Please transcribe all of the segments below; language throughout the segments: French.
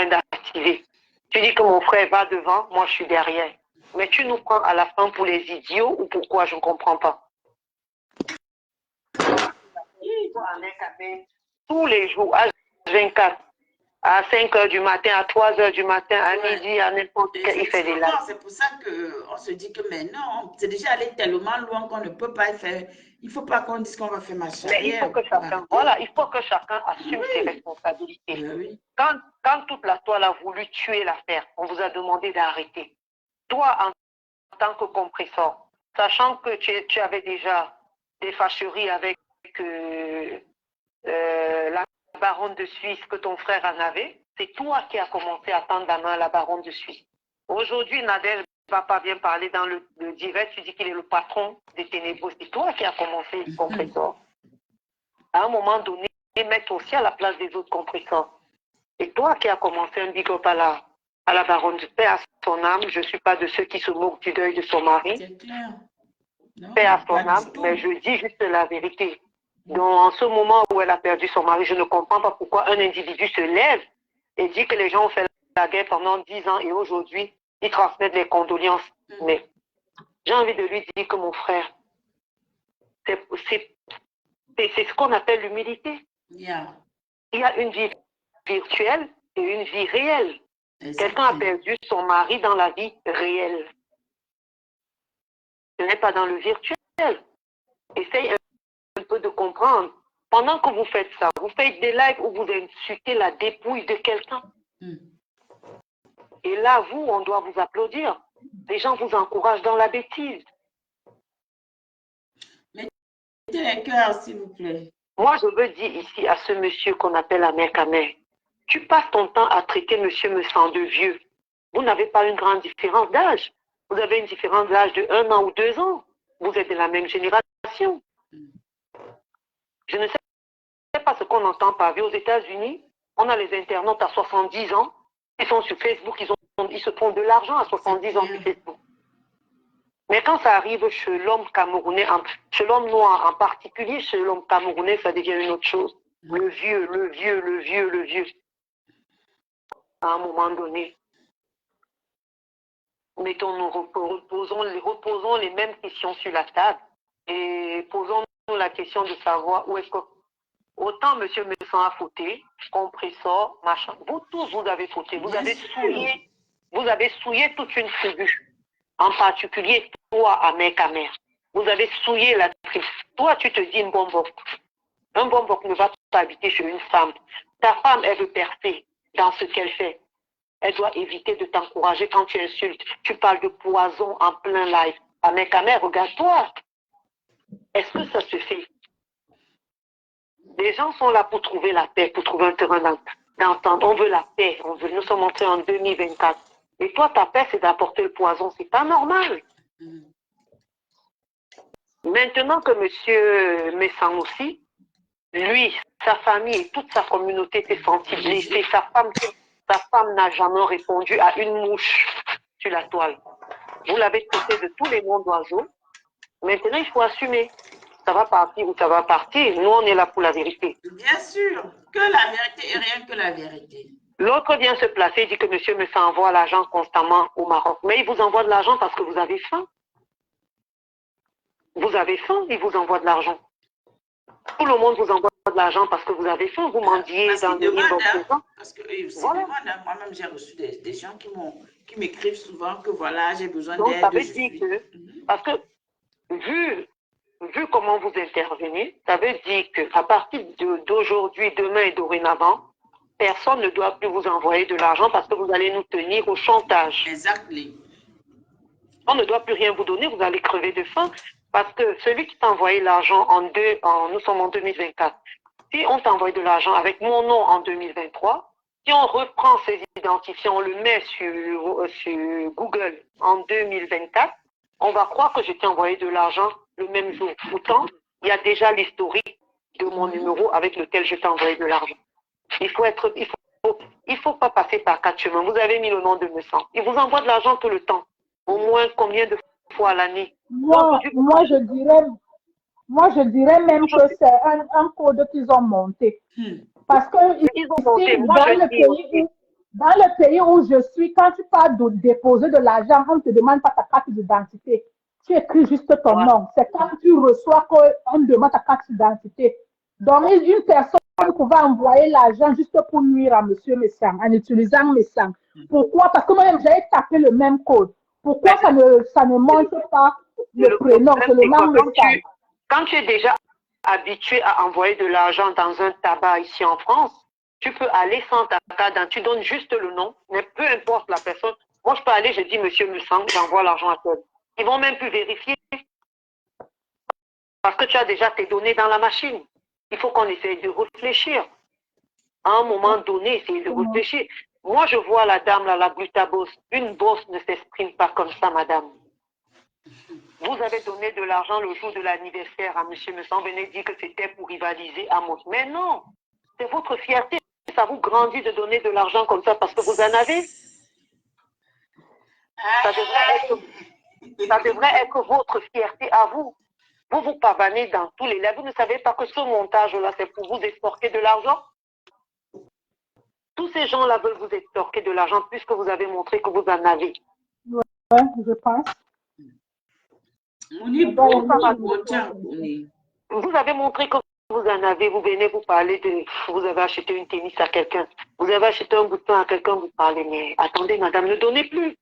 train d'activer. Tu dis que mon frère va devant, moi je suis derrière. Mais tu nous prends à la fin pour les idiots ou pourquoi? Je ne comprends pas. Tous les jours, à 24, à 5 heures du matin, à 3 heures du matin, à midi, à n'importe quel, il fait des lives. C'est pour ça qu'on se dit que maintenant, c'est déjà allé tellement loin qu'on ne peut pas faire. Il ne faut pas qu'on dise qu'on va faire marche arrière. Mais il faut que chacun, voilà, il faut que chacun assume ses responsabilités. Oui. Quand toute la toile a voulu tuer l'affaire, on vous a demandé d'arrêter. Toi, en tant que compresseur, sachant que tu avais déjà des fâcheries avec la baronne de Suisse, que ton frère en avait, c'est toi qui as commencé à tendre la main à la baronne de Suisse. Aujourd'hui, Nadège ne va pas bien parler dans le direct, tu dis qu'il est le patron des ténébreux. C'est toi qui as commencé, compresseur. À un moment donné, mettre aussi à la place des autres compresseurs. C'est toi qui as commencé un big up à la baronne de paix à son âme. Je ne suis pas de ceux qui se moquent du deuil de son mari. C'est clair. Paix à son âme, mais je dis juste la vérité. Donc, en ce moment où elle a perdu son mari, je ne comprends pas pourquoi un individu se lève et dit que les gens ont fait la guerre pendant 10 ans et aujourd'hui, ils transmettent les condoléances. Mais j'ai envie de lui dire que mon frère, c'est ce qu'on appelle l'humilité. Yeah. Il y a une vie virtuelle et une vie réelle. Quelqu'un a perdu son mari dans la vie réelle. Ce n'est pas dans le virtuel. Essaye un peu de comprendre. Pendant que vous faites ça, vous faites des lives où vous insultez la dépouille de quelqu'un. Et là, vous, on doit vous applaudir. Les gens vous encouragent dans la bêtise. Mettez les cœurs, s'il vous plaît. Moi, je veux dire ici à ce monsieur qu'on appelle Amer Kamer, tu passes ton temps à traiter monsieur me sent de vieux. Vous n'avez pas une grande différence d'âge. Vous avez une différence d'âge de 1 an ou 2 ans. Vous êtes de la même génération. Je ne sais pas ce qu'on entend par vie aux États-Unis. On a les internautes à 70 ans. Ils sont sur Facebook. Ils se font de l'argent à 70 ans sur Facebook. Mais quand ça arrive chez l'homme camerounais, chez l'homme noir en particulier, chez l'homme camerounais, ça devient une autre chose. Le vieux, le vieux, le vieux, le vieux. À un moment donné, mettons-nous, reposons les mêmes questions sur la table et posons-nous la question de savoir où est-ce que autant monsieur Messan a fauté, compresseur, machin. Vous tous, vous avez fauté. Vous avez souillé toute une tribu. En particulier, toi, Amer Kamer. Vous avez souillé la tribu. Toi, tu te dis une bomboc. Un bomboc ne va pas habiter chez une femme. Ta femme, elle veut percer dans ce qu'elle fait. Elle doit éviter de t'encourager quand tu insultes. Tu parles de poison en plein live. Amer Kamer, regarde-toi. Est-ce que ça se fait? Les gens sont là pour trouver la paix, pour trouver un terrain d'entente. On veut la paix. Nous sommes entrés en 2024. Et toi, ta paix, c'est d'apporter le poison. C'est pas normal. Maintenant que M. Messan aussi, lui, sa famille et toute sa communauté étaient sensibilisés. Sa femme n'a jamais répondu à une mouche sur la toile. Vous l'avez traité de tous les noms d'oiseaux. Maintenant, il faut assumer. Ça va partir ou ça va partir. Nous, on est là pour la vérité. Bien sûr, que la vérité et rien que la vérité. L'autre vient se placer et dit que monsieur me envoie l'argent constamment au Maroc. Mais il vous envoie de l'argent parce que vous avez faim. Vous avez faim, il vous envoie de l'argent. Tout le monde vous envoie de l'argent parce que vous avez faim. Vous mendiez dans les livres présents. Parce que voilà. Moi-même, j'ai reçu des gens qui m'écrivent souvent que voilà, j'ai besoin d'aide. Ça veut dire que, parce que vu comment vous intervenez, ça veut dire qu'à partir d'aujourd'hui, demain et dorénavant, personne ne doit plus vous envoyer de l'argent parce que vous allez nous tenir au chantage. Exactement. On ne doit plus rien vous donner, vous allez crever de faim parce que celui qui t'a envoyé l'argent nous sommes en 2024. Si on t'envoie de l'argent avec mon nom en 2023, si on reprend ces identifiants, on le met sur Google en 2024, on va croire que je t'ai envoyé de l'argent le même jour. Pourtant, il y a déjà l'historique de mon numéro avec lequel je t'ai envoyé de l'argent. Il faut pas passer par 4 chemins. Vous avez mis le nom de Messan. Il vous envoie de l'argent tout le temps. Au moins combien de fois à l'année? Moi, je dirais même que c'est un code qu'ils ont monté. Parce que ils ont monté. Moi, Dans le pays où je suis, quand tu pars de déposer de l'argent, on ne te demande pas ta carte d'identité. Tu écris juste ton Ouais, nom. C'est quand tu reçois qu'on demande ta carte d'identité. Donc, une personne pouvait envoyer l'argent juste pour nuire à M. Messang en utilisant Messang. Pourquoi? Parce que moi-même, j'avais tapé le même code. Pourquoi mais ça ne montre pas le le prénom, problème, c'est seulement quoi? Messang? Quand tu es déjà habitué à envoyer de l'argent dans un tabac ici en France, tu peux aller sans ta carte, tu donnes juste le nom, mais peu importe la personne. Moi, je peux aller, je dis, monsieur Messang, j'envoie l'argent à toi. Ils vont même plus vérifier parce que tu as déjà tes données dans la machine. Il faut qu'on essaye de réfléchir. À un moment donné, essayer de réfléchir. Moi, je vois la dame, là, la glutabosse. Une bosse ne s'exprime pas comme ça, madame. Vous avez donné de l'argent le jour de l'anniversaire à M. Messan, venez dire que c'était pour rivaliser à Mos. Mais non, c'est votre fierté. Ça vous grandit de donner de l'argent comme ça parce que vous en avez. Ça devrait être votre fierté à vous. Vous vous pavanez dans tous les lèvres. Vous ne savez pas que ce montage-là, c'est pour vous extorquer de l'argent. Tous ces gens-là veulent vous extorquer de l'argent puisque vous avez montré que vous en avez. Ouais, je pense. Vous avez montré que vous en avez, vous venez vous parler de, vous avez acheté une tennis à quelqu'un, vous avez acheté un bouton à quelqu'un, vous parlez, mais attendez madame, ne donnez plus.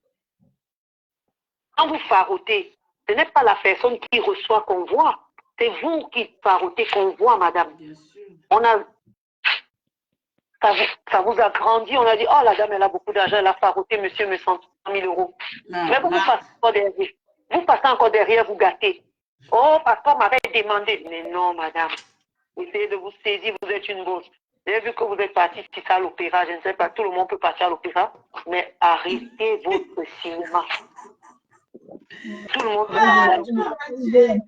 Quand vous farotez, ce n'est pas la personne qui reçoit qu'on voit, c'est vous qui farotez qu'on voit madame. On a, ça vous a grandi, on a dit, oh la dame elle a beaucoup d'argent, elle a faroté, monsieur me sent 100 000 euros. Mais vous passez encore derrière, vous passez encore derrière, vous gâtez. Oh, papa m'avait demandé. Mais non, madame. Essayez de vous saisir, vous êtes une bosse. J'ai vu que vous êtes parti à l'opéra. Je ne sais pas, tout le monde peut partir à l'opéra. Mais arrêtez votre cinéma. Tout le monde peut arrêter.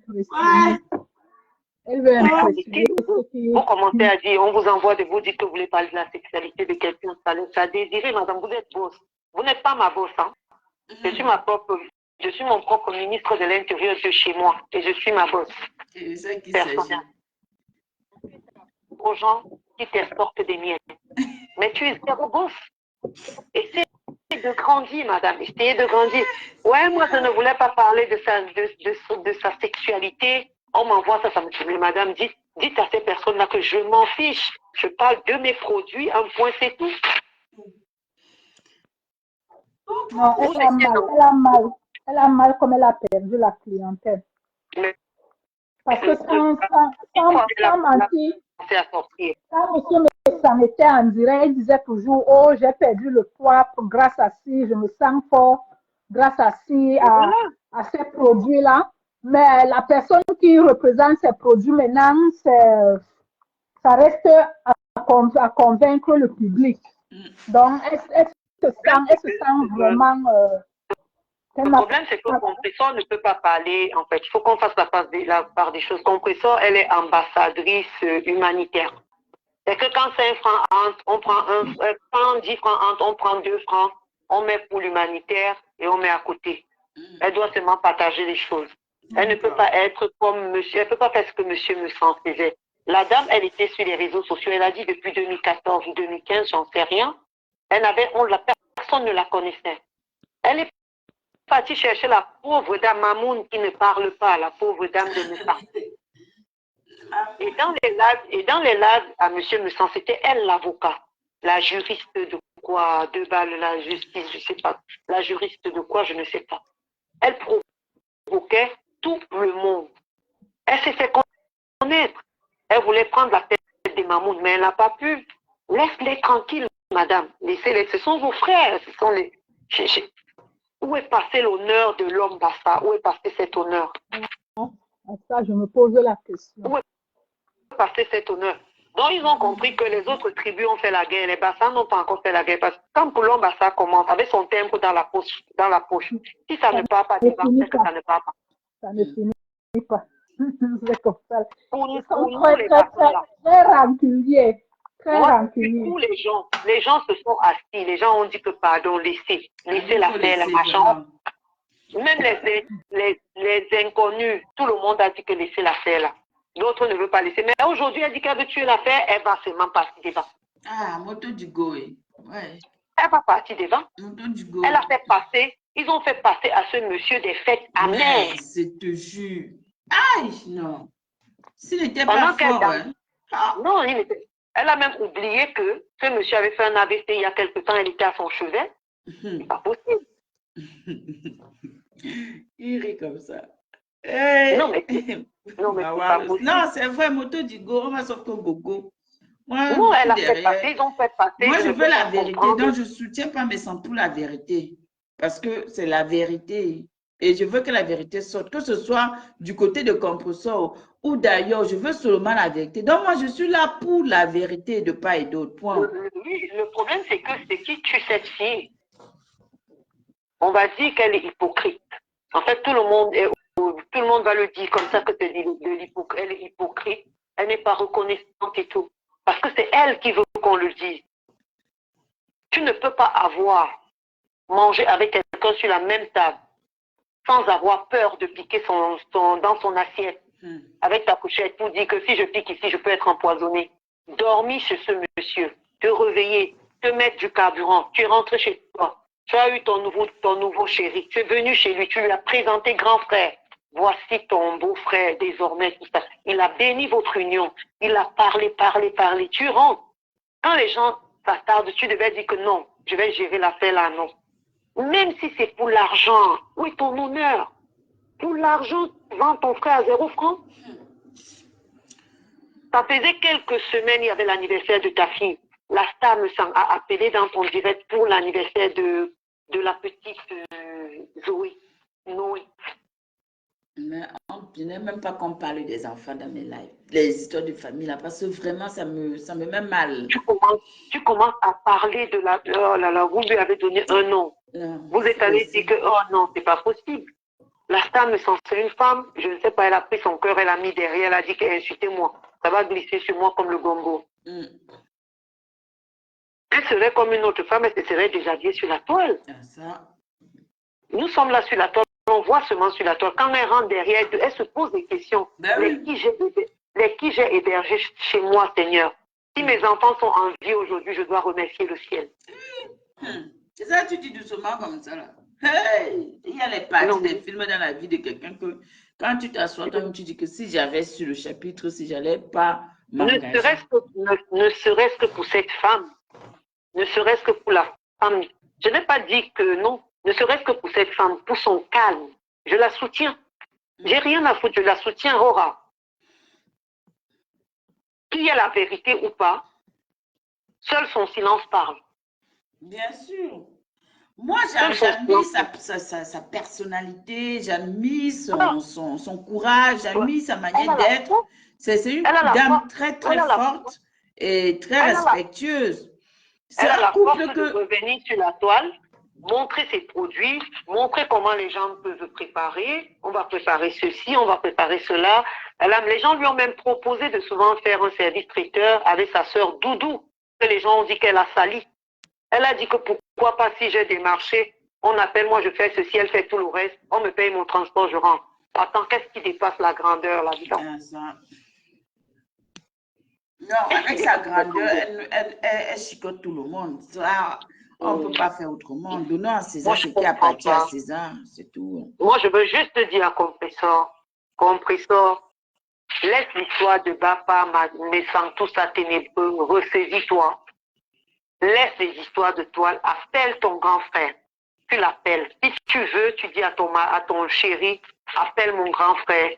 Vous commencez à dire, on vous envoie de vous dites que vous voulez parler de la sexualité de quelqu'un. Ça désiré, madame, vous êtes bosse. Vous n'êtes pas ma bosse, hein. Je suis mon propre ministre de l'Intérieur de chez moi. Et je suis ma bosse. Personnelle. Aux gens qui t'exportent des miels. Mais tu es zéro bosse. Essayez de grandir, madame. Essayez de grandir. Ouais, moi, je ne voulais pas parler de sa sexualité. On m'envoie ça, ça me dit, mais madame, dites à ces personnes-là que je m'en fiche. Je parle de mes produits, un point, c'est tout. Non, elle a mal comme elle a perdu la clientèle. Mais, parce que sans mentir, quand M. Messang était en direct, il disait toujours, oh, j'ai perdu le poids grâce à ci, je me sens fort, grâce à ci, à ces produits-là. Mais la personne qui représente ces produits maintenant, ça reste à convaincre le public. Donc, elle se sent vraiment... le problème, c'est que Compressor ne peut pas parler, en fait. Il faut qu'on fasse la part des choses. Compressor, elle est ambassadrice humanitaire. C'est que quand 5 francs entre, on prend 10 francs entre, on prend 2 francs, on met pour l'humanitaire et on met à côté. Elle doit seulement partager les choses. Elle ne peut pas être comme monsieur, elle ne peut pas faire ce que monsieur me faisait. La dame, elle était sur les réseaux sociaux, elle a dit depuis 2014 ou 2015, j'en sais rien. Personne ne la connaissait. Elle est partie chercher la pauvre dame Mamoun qui ne parle pas, la pauvre dame de Messa. Et dans les lives à M. Messan, c'était elle l'avocat, la juriste de quoi, de balles, la justice, je ne sais pas, la juriste de quoi, je ne sais pas. Elle provoquait tout le monde. Elle s'est fait connaître. Elle voulait prendre la tête des Mamoun, mais elle n'a pas pu. Laisse-les tranquilles, madame. Laissez-les. Ce sont vos frères. Ce sont les... Où est passé l'honneur de l'homme Bassa? Où est passé cet honneur? Ça, je me pose la question. Où est passé cet honneur? Donc, ils ont compris que les autres tribus ont fait la guerre. Les Bassas n'ont pas encore fait la guerre. Parce que quand Poulon Bassa commence avec son timbre dans la poche, si ça ne part pas, c'est que ça ne part pas. Ça ne finit pas. C'est comme ça. Ils sont très rancuniers. Très rancuniers. Tous les gens se sont assis. Les gens ont dit que pardon, laissez l'affaire, la machin. Même les inconnus, tout le monde a dit que laissez l'affaire là. D'autres ne veulent pas laisser. Mais aujourd'hui, elle dit qu'elle veut tuer l'affaire, elle va seulement passer devant. Ah, moto du goy. Ouais. Elle va partir devant. Moto du go. Elle a fait passer, ils ont fait passer à ce monsieur des fêtes amères. Je te jure. Aïe, non. S'il n'était pas Pendant qu'elle fort, hein. Non, elle a même oublié que ce monsieur avait fait un AVC il y a quelque temps, elle était à son chevet. C'est pas possible. Il rit comme ça. Hey. Non, mais c'est pas possible. Non, c'est vrai, moto du go, on va sortir Gogo. Moi, non, je elle a suis fait derrière. passer, ils ont fait passer. Moi, je veux la vérité, comprendre. donc je ne soutiens pas mes sangs pour la vérité. Parce que c'est la vérité. Et je veux que la vérité sorte, que ce soit du côté de Compressor ou d'ailleurs, je veux seulement la vérité. Donc, moi, je suis là pour la vérité de part et d'autre. Point. Oui, le problème, c'est que c'est qui tue cette fille. On va dire qu'elle est hypocrite. En fait, tout le monde va le dire comme ça que c'est elle est hypocrite. Elle n'est pas reconnaissante et tout. Parce que c'est elle qui veut qu'on le dise. Tu ne peux pas manger avec quelqu'un sur la même table sans avoir peur de piquer dans son assiette avec ta couchette pour dire que si je pique ici, je peux être empoisonné. Dormir chez ce monsieur, te réveiller, te mettre du carburant, tu es rentré chez toi, tu as eu ton nouveau chéri, tu es venu chez lui, tu lui as présenté grand frère. Voici ton beau-frère désormais, tout ça. Il a béni votre union, il a parlé. Tu rentres. Quand les gens s'attardent, tu devais dire que non, je vais gérer l'affaire là, non. Même si c'est pour l'argent, où est ton honneur? Pour l'argent, vends ton frère à 0 francs. Ça faisait quelques semaines, il y avait l'anniversaire de ta fille. La star me a appelé dans ton direct pour l'anniversaire de la petite Zoé. Noé. Mais je n'aime même pas qu'on parle des enfants dans mes lives. Les histoires de famille, là, parce que vraiment, ça me met mal. Tu commences à parler de la... Oh là là, vous lui avez donné un nom. Non, vous êtes allé dire que, oh non, c'est pas possible. La star me sent, c'est une femme, je ne sais pas, elle a pris son cœur, elle a mis derrière, elle a dit qu'elle insultait moi. Ça va glisser sur moi comme le gombo. Elle serait comme une autre femme, elle se serait déshabillée sur la toile. Ça. Nous sommes là sur la toile, on voit seulement sur la toile. Quand elle rentre derrière, elle se pose des questions. Les qui j'ai hébergé chez moi, Seigneur. Si mes enfants sont en vie aujourd'hui, je dois remercier le ciel. C'est ça, tu dis doucement comme ça, là. Hey, il y a les parties des films dans la vie de quelqu'un que quand tu t'assois, toi, tu dis que si j'avais sur le chapitre, si j'allais pas m'engager. Ne serait-ce que pour cette femme, ne serait-ce que pour la femme. Je n'ai pas dit que non, ne serait-ce que pour cette femme, pour son calme. Je la soutiens. J'ai rien à foutre, je la soutiens, Aura. Qu'il y ait la vérité ou pas, seul son silence parle. Bien sûr. Moi, j'admire sa personnalité, j'admire son courage, j'admire sa manière d'être. C'est une dame très, très forte et très respectueuse. Elle a la force de revenir sur la toile, montrer ses produits, montrer comment les gens peuvent préparer. On va préparer ceci, on va préparer cela. Les gens lui ont même proposé de souvent faire un service traiteur avec sa sœur Doudou, que les gens ont dit qu'elle a sali. Elle a dit que pourquoi pas si j'ai des marchés, on appelle, moi je fais ceci, elle fait tout le reste, on me paye mon transport, je rentre. Attends, qu'est-ce qui dépasse la grandeur là-dedans? Non, avec sa grandeur, elle chicote tout le monde. Ça, on ne peut pas faire autrement. Donnons à César ce qui appartient à César, c'est tout. Moi, je veux juste te dire à Compressor, laisse l'histoire de Bapa, mes sangs, tout ça ténébreux, ressaisis-toi. Laisse les histoires de toile, appelle ton grand frère. Tu l'appelles. Si tu veux, tu dis à ton chéri, appelle mon grand frère.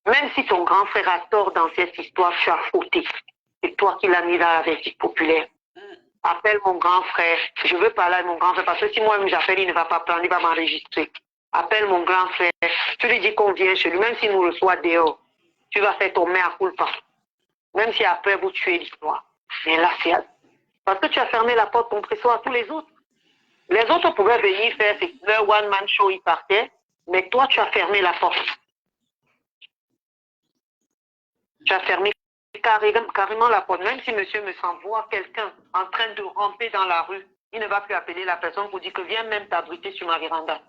Même si ton grand frère a tort dans cette histoire, tu as fauté. C'est toi qui l'as mis là avec les populaire. Appelle mon grand frère. Je veux parler à mon grand frère parce que si moi-même j'appelle, il ne va pas prendre, il va m'enregistrer. Appelle mon grand frère. Tu lui dis qu'on vient chez lui, même s'il nous reçoit dehors. Tu vas faire ton mea culpa. Même si après vous tuez l'histoire. Mais là, c'est... Parce que tu as fermé la porte Compressor à tous les autres. Les autres pouvaient venir faire leur one-man show, ils partaient. Mais toi, tu as fermé la porte. Tu as fermé carrément la porte. Même si monsieur me s'envoie quelqu'un en train de ramper dans la rue, il ne va plus appeler la personne pour dire que viens même t'abriter sur ma véranda.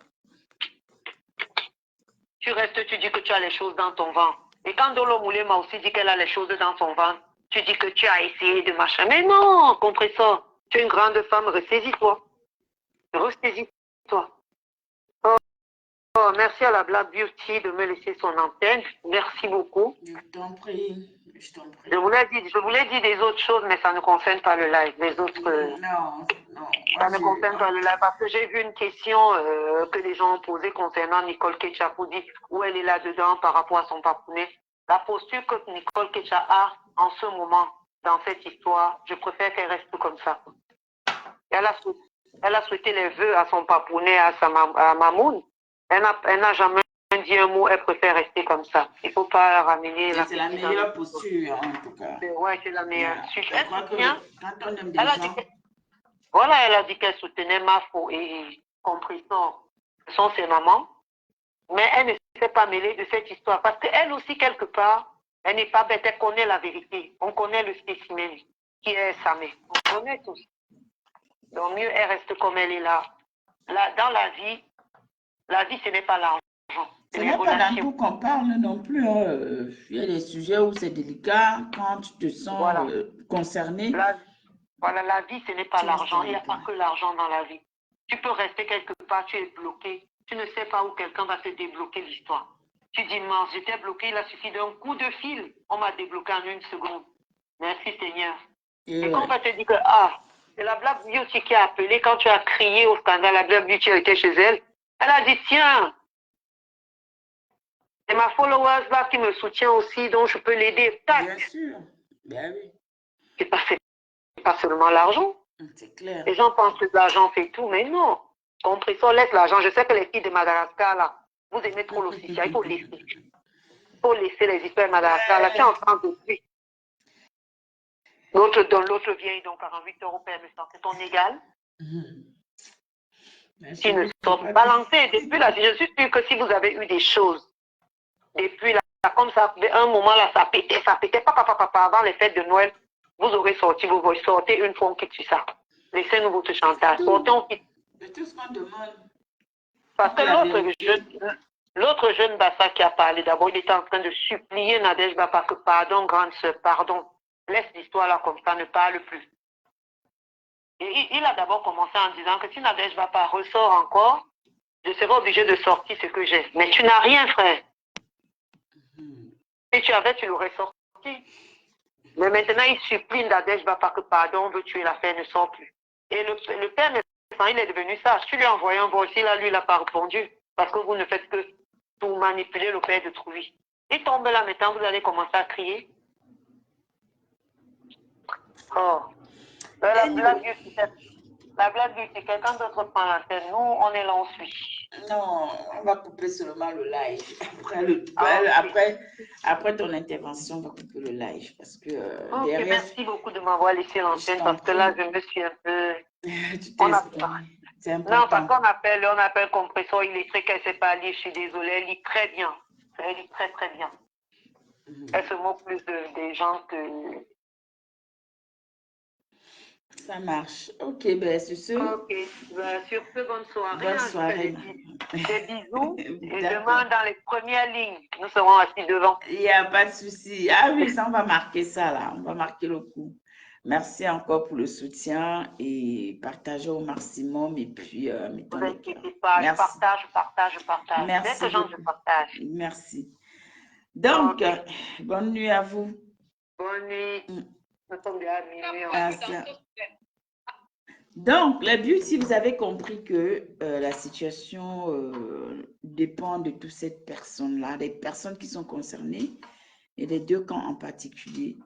Tu restes, tu dis que tu as les choses dans ton ventre. Et quand Dolo Moulé m'a aussi dit qu'elle a les choses dans son ventre, tu dis que tu as essayé de machin. Mais non, Compressor, Tu es une grande femme, ressaisis-toi. Ressaisis-toi. Oh, oh, merci à la Black Beauty de me laisser son antenne. Merci beaucoup. Je t'en prie. Je t'en prie. Je voulais dire des autres choses, mais ça ne concerne pas le live. Les autres. Non. Ça ne concerne pas le live parce que j'ai vu une question que les gens ont posée concernant Nicole Ketchapoudi, où elle est là-dedans par rapport à son papounet. La posture que Nicole Ketcha a en ce moment dans cette histoire, je préfère qu'elle reste comme ça. Elle a souhaité les vœux à son papounet, à Mamoun. Elle n'a jamais dit un mot, elle préfère rester comme ça. Il ne faut pas ramener la... C'est la meilleure posture, en tout cas. Oui, c'est la meilleure. Quand on aime des gens... Voilà, elle a dit qu'elle soutenait Mafo et Compression. Ce sont ses mamans. Mais elle ne s'est pas mêlée de cette histoire. Parce qu'elle aussi, quelque part, elle n'est pas bête. Elle connaît la vérité. On connaît le spécimen qui est Samé. On connaît tous. Donc mieux, elle reste comme elle est là. Dans la vie, ce n'est pas l'argent. Ce n'est pas dans tout qu'on parle non plus. Hein. Il y a des sujets où c'est délicat quand tu te sens concerné. Voilà, la vie, ce n'est pas l'argent. Il n'y a pas que l'argent dans la vie. Tu peux rester quelque part, tu es bloqué. Tu ne sais pas où quelqu'un va te débloquer l'histoire. Tu dis, mince, j'étais bloqué, il a suffi d'un coup de fil. On m'a débloqué en 1 seconde. Merci Seigneur. Et quand on va te dire que, c'est la Black Beauty qui a appelé quand tu as crié au scandale, la Black Beauty était chez elle. Elle a dit, tiens, c'est ma followers là qui me soutient aussi, donc je peux l'aider. Bien sûr. Ben oui. C'est pas seulement l'argent. C'est clair. Les gens pensent que l'argent fait tout, mais non. Compression, laisse l'argent. Je sais que les filles de Madagascar, là, vous aimez trop l'ossicia. Il faut laisser. Il faut laisser les histoires de Madagascar. Là, tu es en train de tuer. L'autre vient donc 48 € permettant. C'est ton égal. Qui ne sont balancés. Depuis là, je suis sûre que si vous avez eu des choses, depuis là, comme ça, un moment là, ça pétait, papa, avant les fêtes de Noël, vous aurez sorti vos voix, sortez une fois qui tue ça. Laissez-nous votre chantage. Sortez on quitte. C'est tout ce qu'on demande. Parce que l'autre jeune Bassa qui a parlé, d'abord, il était en train de supplier Nadège Bapa que pardon, grande sœur, pardon. Laisse l'histoire là comme ça, ne parle plus. Et il a d'abord commencé en disant que si Nadège Bapa ressort encore, je serai obligé de sortir ce que j'ai. Mais tu n'as rien, frère. Si tu avais, tu l'aurais sorti. Mais maintenant, il supplie Nadège Bapa que pardon, on veut tuer l'affaire, ne sort plus. Et le père, il est devenu sage. Tu lui as envoyé un voici, là, lui, il n'a pas répondu. Parce que vous ne faites que tout manipuler le père de Trouvi. Il tombe là maintenant, vous allez commencer à crier. Oh. La blague du quelqu'un d'autre prend la tête. Nous, on est là, on suit. Non, on va couper seulement le live. Après ton intervention, on va couper le live. Parce que derrière... Merci beaucoup de m'avoir laissé l'antenne parce que là, je me suis un peu... C'est important. Non, parce qu'on appelle Compression illettré qu'elle ne sait pas lire. Je suis désolée, elle lit très bien. Elle lit très, très bien. Elle se moque plus des gens que... Ça marche. Ok, ben c'est sûr. Ok, ben, sur ce, bonne soirée. Bonne soirée. Des bisous. Et demain, dans les premières lignes, nous serons assis devant. Il n'y a pas de souci. Ah oui, ça, on va marquer ça là. On va marquer le coup. Merci encore pour le soutien et partagez au maximum. Et puis, mettons les cœurs. Merci. Je partage. Merci. Dès que je partage. Merci. Donc, bonne nuit à vous. Bonne nuit. Donc, le but, si vous avez compris que la situation dépend de toutes ces personnes-là, des personnes qui sont concernées, et les 2 camps en particulier.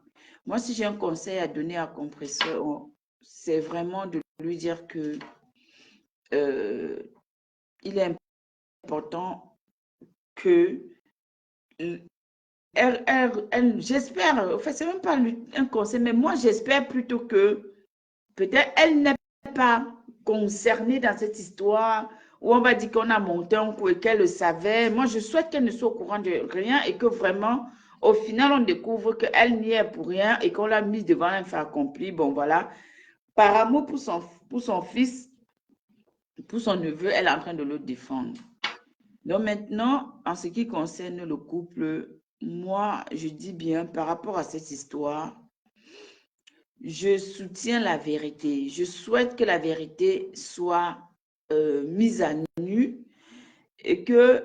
Moi, si j'ai un conseil à donner à Compression, c'est vraiment de lui dire que il est important que j'espère, en fait, c'est même pas un conseil, mais moi, j'espère plutôt que peut-être elle n'est pas concernée dans cette histoire où on va dire qu'on a monté un coup et qu'elle le savait. Moi, je souhaite qu'elle ne soit au courant de rien et que vraiment, au final, on découvre qu'elle n'y est pour rien et qu'on l'a mise devant un fait accompli. Bon, voilà. Par amour pour son fils, pour son neveu, elle est en train de le défendre. Donc maintenant, en ce qui concerne le couple, moi, je dis bien, par rapport à cette histoire, je soutiens la vérité. Je souhaite que la vérité soit mise à nu et que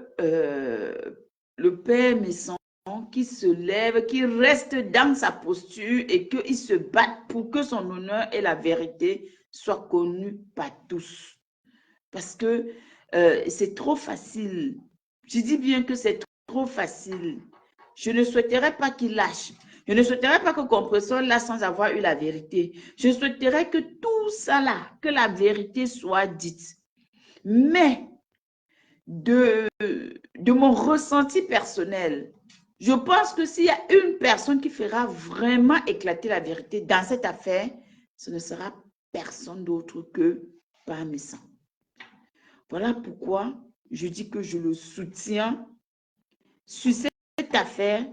le père Messon qui se lève, qui reste dans sa posture et qu'il se batte pour que son honneur et la vérité soient connus par tous. Parce que c'est trop facile. Je dis bien que c'est trop facile. Je ne souhaiterais pas qu'il lâche. Je ne souhaiterais pas que Compressor lâche sans avoir eu la vérité. Je souhaiterais que tout ça là, que la vérité soit dite. Mais de mon ressenti personnel, je pense que s'il y a une personne qui fera vraiment éclater la vérité dans cette affaire, ce ne sera personne d'autre que Parmesan. Voilà pourquoi je dis que je le soutiens sur cette affaire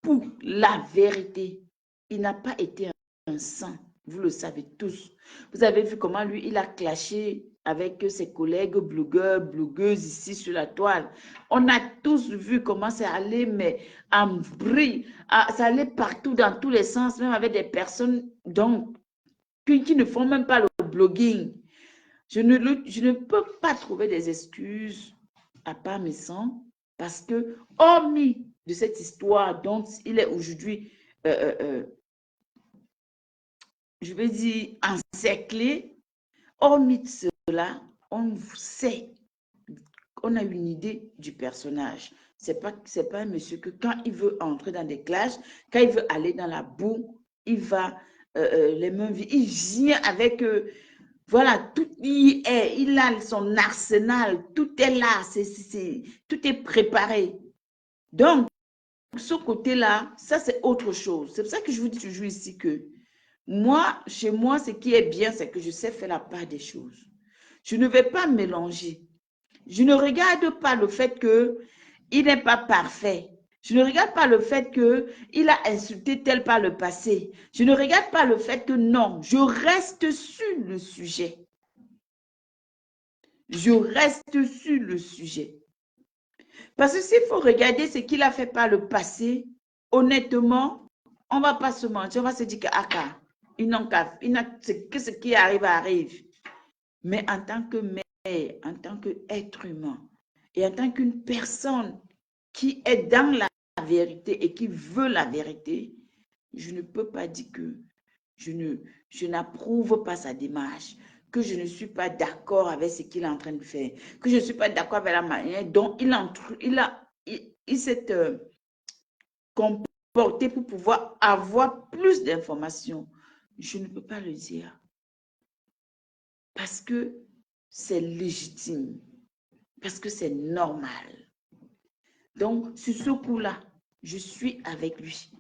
pour la vérité. Il n'a pas été un saint, vous le savez tous. Vous avez vu comment lui, il a clashé avec ses collègues blogueurs, blogueuses ici sur la toile. On a tous vu comment c'est allé, mais en vrille. Ça allait partout, dans tous les sens, même avec des personnes donc, qui ne font même pas le blogging. Je ne peux pas trouver des excuses à Parmesan parce que, hormis de cette histoire dont il est aujourd'hui, je vais dire, encerclé, hormis de cela, on sait, on a une idée du personnage. C'est pas un monsieur que quand il veut entrer dans des clashs, quand il veut aller dans la boue, il va les mains vides, il vient avec... voilà, tout y est, il a son arsenal, tout est là, tout est préparé. Donc, ce côté-là, ça c'est autre chose. C'est pour ça que je vous dis toujours ici que moi, chez moi, ce qui est bien, c'est que je sais faire la part des choses. Je ne vais pas mélanger. Je ne regarde pas le fait qu'il n'est pas parfait. Je ne regarde pas le fait qu'il a insulté tel par le passé. Je ne regarde pas le fait que non, je reste sur le sujet. Je reste sur le sujet. Parce que s'il faut regarder ce qu'il a fait par le passé, honnêtement, on ne va pas se mentir, on va se dire que ce qui arrive. Mais en tant que mère, en tant qu'être humain, et en tant qu'une personne qui est dans la vérité et qui veut la vérité, je ne peux pas dire que je n'approuve pas sa démarche, que je ne suis pas d'accord avec ce qu'il est en train de faire, que je ne suis pas d'accord avec la manière dont il s'est comporté pour pouvoir avoir plus d'informations. Je ne peux pas le dire. Parce que c'est légitime. Parce que c'est normal. Donc, sur ce coup-là, je suis avec lui.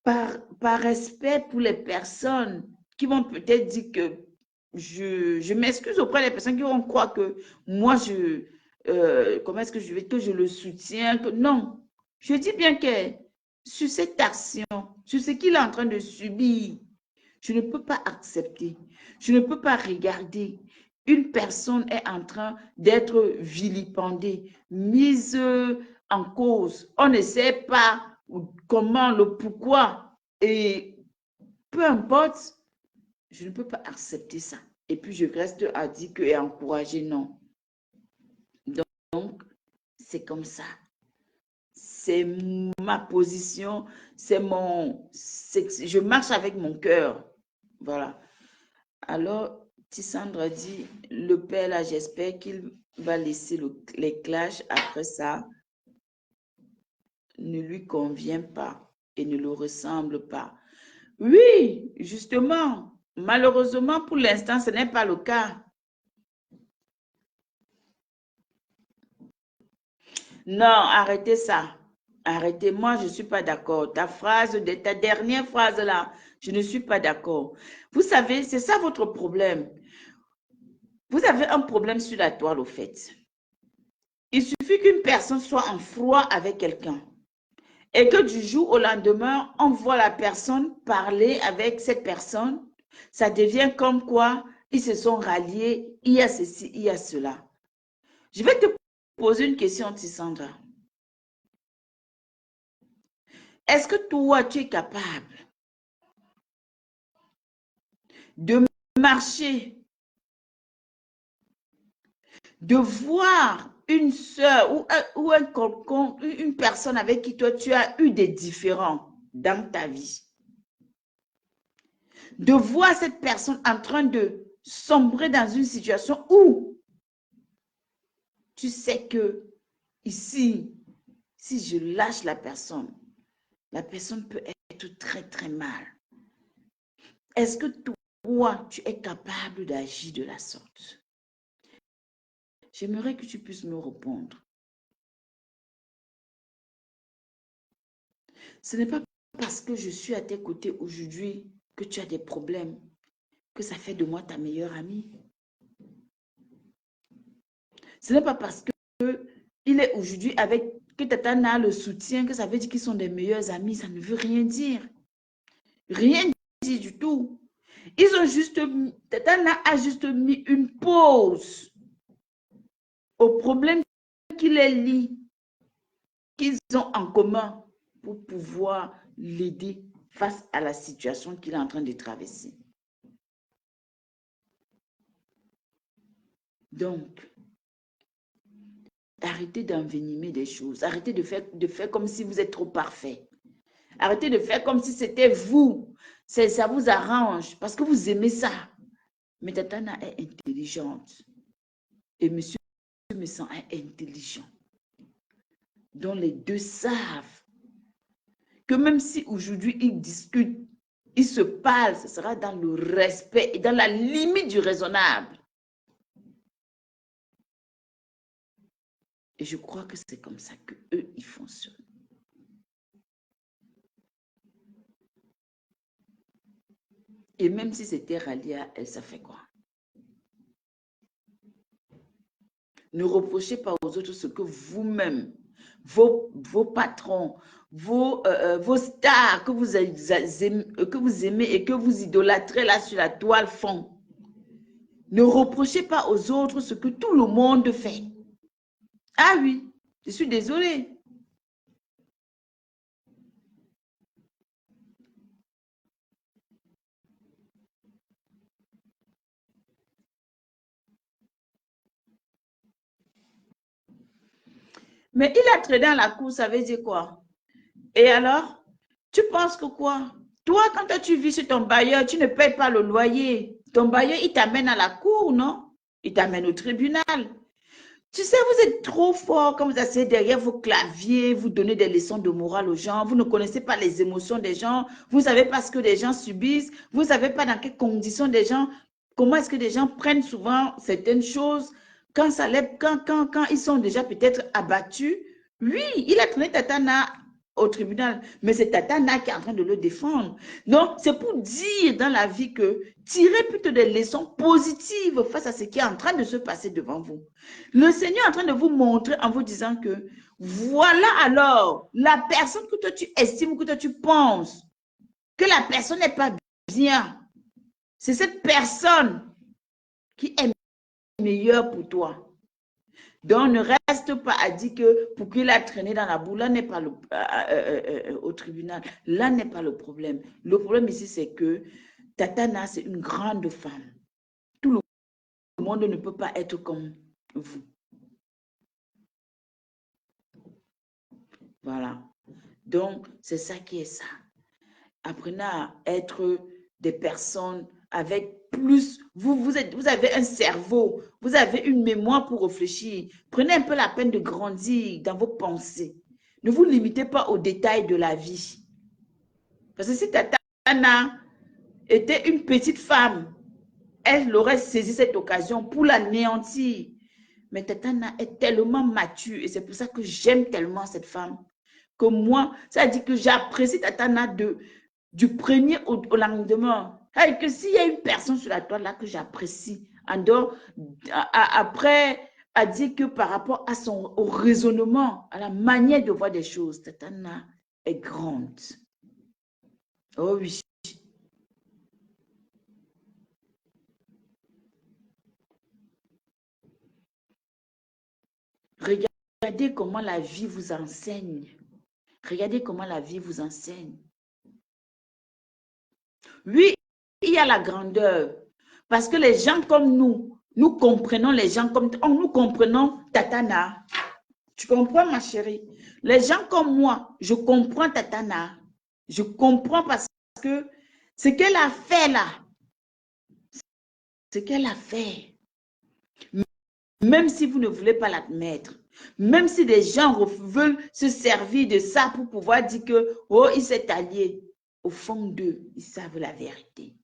Par respect pour les personnes qui vont peut-être dire que je m'excuse auprès des personnes qui vont croire que moi, comment est-ce que je vais, que je le soutiens, que non. Je dis bien que sur cette action, sur ce qu'il est en train de subir, je ne peux pas accepter. Je ne peux pas regarder. Une personne est en train d'être vilipendée, mise en cause. On ne sait pas comment, le pourquoi. Et peu importe, je ne peux pas accepter ça. Et puis, je reste à dire que et encourager, non. Donc, c'est comme ça. C'est ma position, je marche avec mon cœur. Voilà. Alors, Tissandra dit, le père là, j'espère qu'il va laisser les clashs après ça. Ne lui convient pas et ne le ressemble pas. Oui, justement, malheureusement, pour l'instant, ce n'est pas le cas. Non, arrêtez ça. Arrêtez, moi, je ne suis pas d'accord. Ta dernière phrase là, je ne suis pas d'accord. Vous savez, c'est ça votre problème. Vous avez un problème sur la toile, au fait. Il suffit qu'une personne soit en froid avec quelqu'un et que du jour au lendemain, on voit la personne parler avec cette personne. Ça devient comme quoi ils se sont ralliés, il y a ceci, il y a cela. Je vais te poser une question, Tissandra. Est-ce que toi, tu es capable de marcher, de voir une sœur ou une personne avec qui toi tu as eu des différends dans ta vie, de voir cette personne en train de sombrer dans une situation où tu sais que ici, si je lâche la personne peut être très très mal. Est-ce que toi, tu es capable d'agir de la sorte? J'aimerais que tu puisses me répondre. Ce n'est pas parce que je suis à tes côtés aujourd'hui que tu as des problèmes, que ça fait de moi ta meilleure amie. Ce n'est pas parce que il est aujourd'hui avec que Tatana a le soutien, que ça veut dire qu'ils sont des meilleurs amis. Ça ne veut rien dire. Rien dire du tout. Ils ont juste, Tatana a juste mis une pause au problème qui les lie, qu'ils ont en commun pour pouvoir l'aider face à la situation qu'il est en train de traverser. Donc, arrêtez d'envenimer des choses. Arrêtez de faire comme si vous êtes trop parfait. Arrêtez de faire comme si c'était vous. Ça vous arrange parce que vous aimez ça. Mais Tatana est intelligente. Et monsieur me sent intelligent. Donc les deux savent que même si aujourd'hui ils discutent, ils se parlent, ce sera dans le respect et dans la limite du raisonnable. Et je crois que c'est comme ça qu'eux, ils fonctionnent. Et même si c'était Ralia, elle, ça fait quoi? Ne reprochez pas aux autres ce que vous-même, vos patrons, vos stars que vous aimez et que vous idolâtrez là sur la toile font. Ne reprochez pas aux autres ce que tout le monde fait. Ah oui, je suis désolée. Mais il a traîné dans la cour, ça veut dire quoi? Et alors, tu penses que quoi? Toi, quand tu vis chez ton bailleur, tu ne payes pas le loyer. Ton bailleur, il t'amène à la cour, non? Il t'amène au tribunal. Tu sais, vous êtes trop fort quand vous asseyez derrière vos claviers, vous donnez des leçons de morale aux gens, vous ne connaissez pas les émotions des gens, vous ne savez pas ce que les gens subissent, vous ne savez pas dans quelles conditions des gens, comment est-ce que les gens prennent souvent certaines choses quand ils sont déjà peut-être abattus. Oui, il a traîné Tatana au tribunal, mais c'est Tatana qui est en train de le défendre. Donc, c'est pour dire dans la vie que tirez plutôt des leçons positives face à ce qui est en train de se passer devant vous. Le Seigneur est en train de vous montrer en vous disant que voilà alors la personne que toi tu estimes, que toi tu penses que la personne n'est pas bien. C'est cette personne qui est meilleure pour toi. Donc, ne reste pas à dire que pour qu'il a traîné dans la boue, là n'est pas au tribunal. Là n'est pas le problème. Le problème ici, c'est que Tatana, c'est une grande femme. Tout le monde ne peut pas être comme vous. Voilà. Donc, c'est ça qui est ça. Apprenez à être des personnes avec plus, vous avez un cerveau, vous avez une mémoire pour réfléchir. Prenez un peu la peine de grandir dans vos pensées. Ne vous limitez pas aux détails de la vie. Parce que si Tatana était une petite femme, elle aurait saisi cette occasion pour l'anéantir. Mais Tatana est tellement mature et c'est pour ça que j'aime tellement cette femme. Que moi, ça dit que j'apprécie Tatana du premier au lendemain. Et que s'il y a une personne sur la toile là que j'apprécie, après, à dire que par rapport à au raisonnement, à la manière de voir des choses, Tatana est grande. Oh oui. Regardez comment la vie vous enseigne. Regardez comment la vie vous enseigne. Oui, il il y a la grandeur. Parce que les gens comme nous comprenons les gens comme... nous comprenons Tatana. Tu comprends, ma chérie? Les gens comme moi, je comprends Tatana. Je comprends parce que ce qu'elle a fait là, ce qu'elle a fait, même si vous ne voulez pas l'admettre, même si des gens veulent se servir de ça pour pouvoir dire que, oh, il s'est allié, au fond d'eux, ils savent la vérité.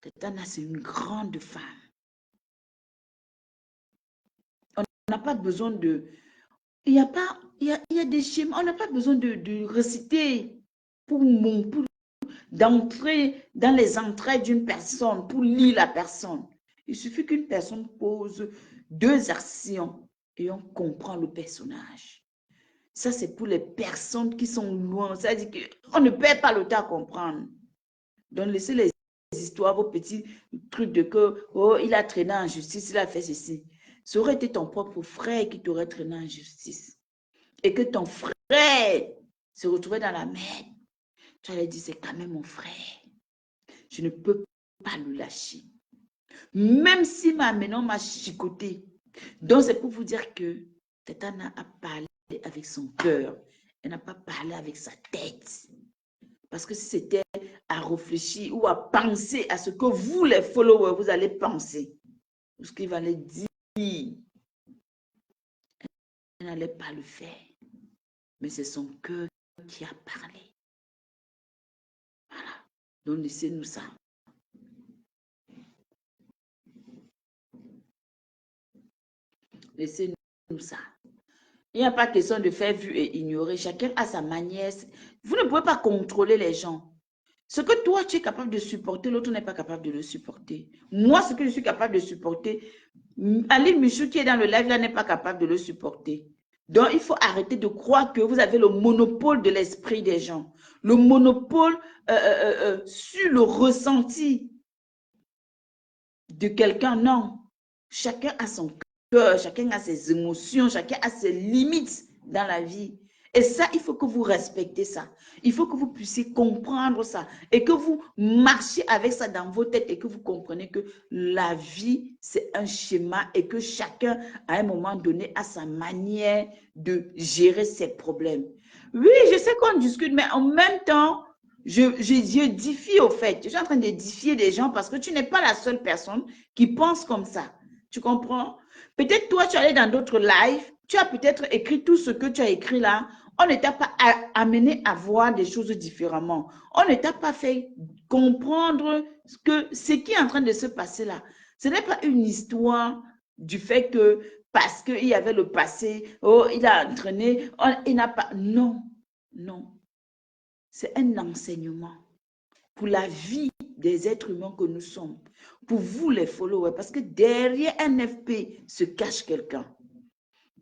Tatana, c'est une grande femme. On n'a pas besoin de... Il y a des schémas, on n'a pas besoin de réciter pour d'entrer dans les entrailles d'une personne, pour lire la personne. Il suffit qu'une personne pose 2 actions et on comprend le personnage. Ça, c'est pour les personnes qui sont loin. C'est-à-dire qu'on ne perd pas le temps à comprendre. Donc, laissez les histoires, vos petits trucs de que, oh, il a traîné en justice, il a fait ceci. Ça aurait été ton propre frère qui t'aurait traîné en justice. Et que ton frère se retrouvait dans la merde. Tu allais dire, c'est quand même mon frère. Je ne peux pas le lâcher. Même si maintenant m'a chicoté. Donc, c'est pour vous dire que Tatana a parlé avec son cœur. Elle n'a pas parlé avec sa tête. Parce que si c'était à réfléchir ou à penser à ce que vous, les followers, vous allez penser, ce qu'il va aller dire, elle n'allait pas le faire. Mais c'est son cœur qui a parlé. Voilà. Donc, laissez-nous ça. Laissez-nous ça. Il n'y a pas question de faire vu et ignorer. Chacun a sa manière. Vous ne pouvez pas contrôler les gens. Ce que toi, tu es capable de supporter, l'autre n'est pas capable de le supporter. Moi, ce que je suis capable de supporter, Ali Michou qui est dans le live là n'est pas capable de le supporter. Donc, il faut arrêter de croire que vous avez le monopole de l'esprit des gens. Le monopole sur le ressenti de quelqu'un, non. Chacun a son cœur, chacun a ses émotions, chacun a ses limites dans la vie. Et ça, il faut que vous respectez ça. Il faut que vous puissiez comprendre ça et que vous marchiez avec ça dans vos têtes et que vous comprenez que la vie, c'est un schéma et que chacun, à un moment donné, a sa manière de gérer ses problèmes. Oui, je sais qu'on discute, mais en même temps, je défie au fait. Je suis en train de défier des gens parce que tu n'es pas la seule personne qui pense comme ça. Tu comprends? Peut-être toi, tu allais dans d'autres lives, tu as peut-être écrit tout ce que tu as écrit là. On ne t'a pas amené à voir des choses différemment. On ne t'a pas fait comprendre que ce qui est en train de se passer là, ce n'est pas une histoire du fait que parce qu'il y avait le passé, oh, il a entraîné, il n'a pas... Non, non. C'est un enseignement pour la vie des êtres humains que nous sommes. Pour vous les followers, parce que derrière un FP se cache quelqu'un.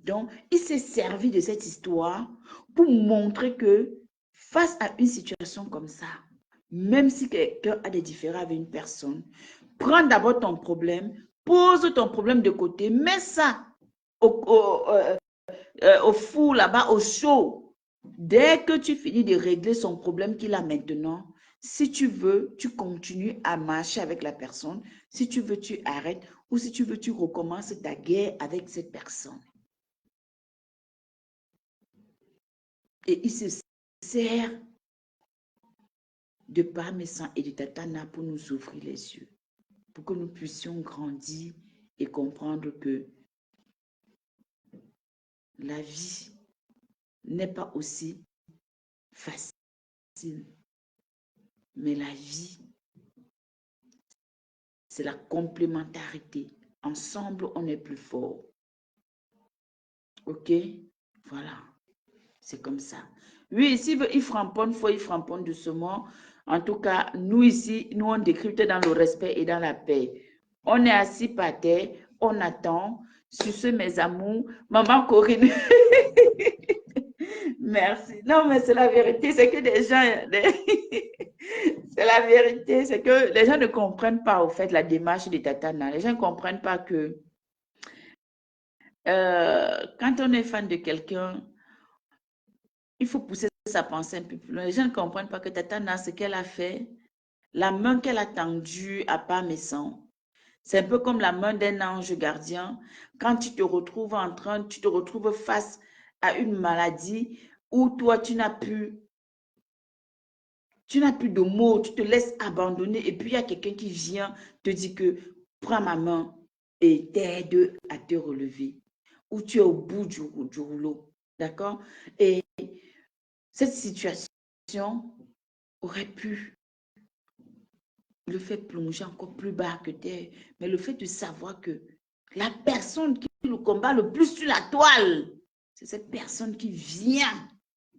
Donc, il s'est servi de cette histoire pour montrer que face à une situation comme ça, même si quelqu'un a des différends avec une personne, prends d'abord ton problème, pose ton problème de côté, mets ça au four là-bas, au chaud. Dès que tu finis de régler son problème qu'il a maintenant, si tu veux, tu continues à marcher avec la personne. Si tu veux, tu arrêtes. Ou si tu veux, tu recommences ta guerre avec cette personne. Et il se sert de parmesan et de tatana pour nous ouvrir les yeux. Pour que nous puissions grandir et comprendre que la vie n'est pas aussi facile. Mais la vie, c'est la complémentarité. Ensemble, on est plus fort. OK? Voilà. C'est comme ça. Oui, ici, il framponne, il framponne doucement. En tout cas, nous ici, nous, on décrypte dans le respect et dans la paix. On est assis par terre, on attend. Sur ce, mes amours, maman Corinne. Merci. Non, mais c'est la vérité, c'est que des gens... c'est la vérité, c'est que les gens ne comprennent pas, au fait, la démarche de Tatana. Les gens ne comprennent pas que quand on est fan de quelqu'un, il faut pousser sa pensée un peu plus loin. Les gens ne comprennent pas que Tatana, ce qu'elle a fait, la main qu'elle a tendue à Parmesan, c'est un peu comme la main d'un ange gardien. Quand tu te retrouves tu te retrouves face à une maladie où toi, tu n'as plus de mots, tu te laisses abandonner et puis il y a quelqu'un qui vient te dire que prends ma main et t'aide à te relever. Ou tu es au bout du rouleau. D'accord? Et cette situation aurait pu le faire plonger encore plus bas que terre. Mais le fait de savoir que la personne qui le combat le plus sur la toile, c'est cette personne qui vient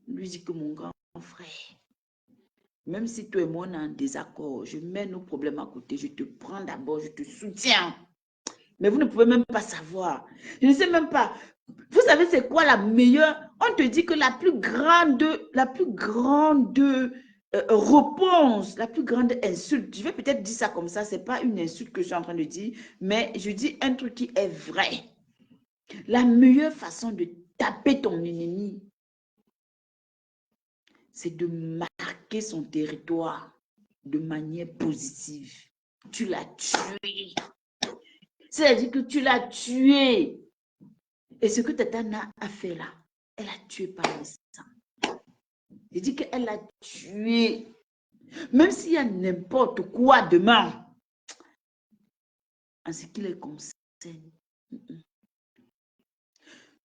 lui dire que mon grand frère, même si toi et moi on est en désaccord, je mets nos problèmes à côté, je te prends d'abord, je te soutiens. Mais vous ne pouvez même pas savoir. Je ne sais même pas. Vous savez c'est quoi la meilleure? On te dit que la plus grande réponse, la plus grande insulte, je vais peut-être dire ça comme ça, ce n'est pas une insulte que je suis en train de dire, mais je dis un truc qui est vrai. La meilleure façon de taper ton ennemi, c'est de marquer son territoire de manière positive. Tu l'as tué. C'est-à-dire que tu l'as tué. Et ce que Tatana a fait là, elle a tué par le sang. Je dis qu'elle a tué. Même s'il y a n'importe quoi demain, en ce qui les concerne.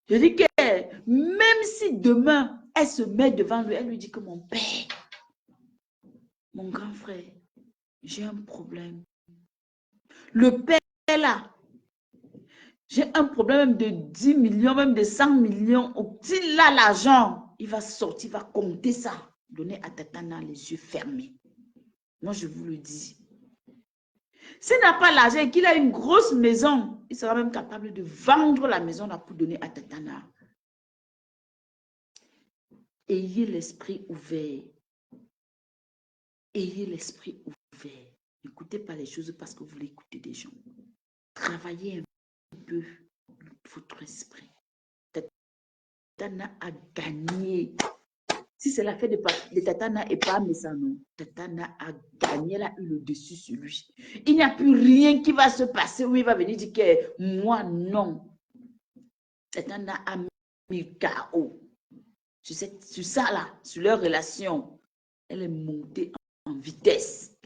Je dis que même si demain, elle se met devant lui, elle lui dit que mon père, mon grand frère, j'ai un problème. Le père là, j'ai un problème de 10 millions, même de 100 millions. S'il a l'argent, il va sortir, il va compter ça. Donner à Tatana les yeux fermés. Moi, je vous le dis. S'il n'a pas l'argent et qu'il a une grosse maison, il sera même capable de vendre la maison là pour donner à Tatana. Ayez l'esprit ouvert. Ayez l'esprit ouvert. N'écoutez pas les choses parce que vous voulez écouter des gens. Travaillez un peu votre esprit. Tatana a gagné. Si c'est l'affaire de Tatana et pas Messano, Tatana a gagné, elle a eu le dessus sur lui. Il n'y a plus rien qui va se passer où il va venir dire que moi, non. Tatana a mis KO. Sur ça là, sur leur relation, elle est montée en vitesse.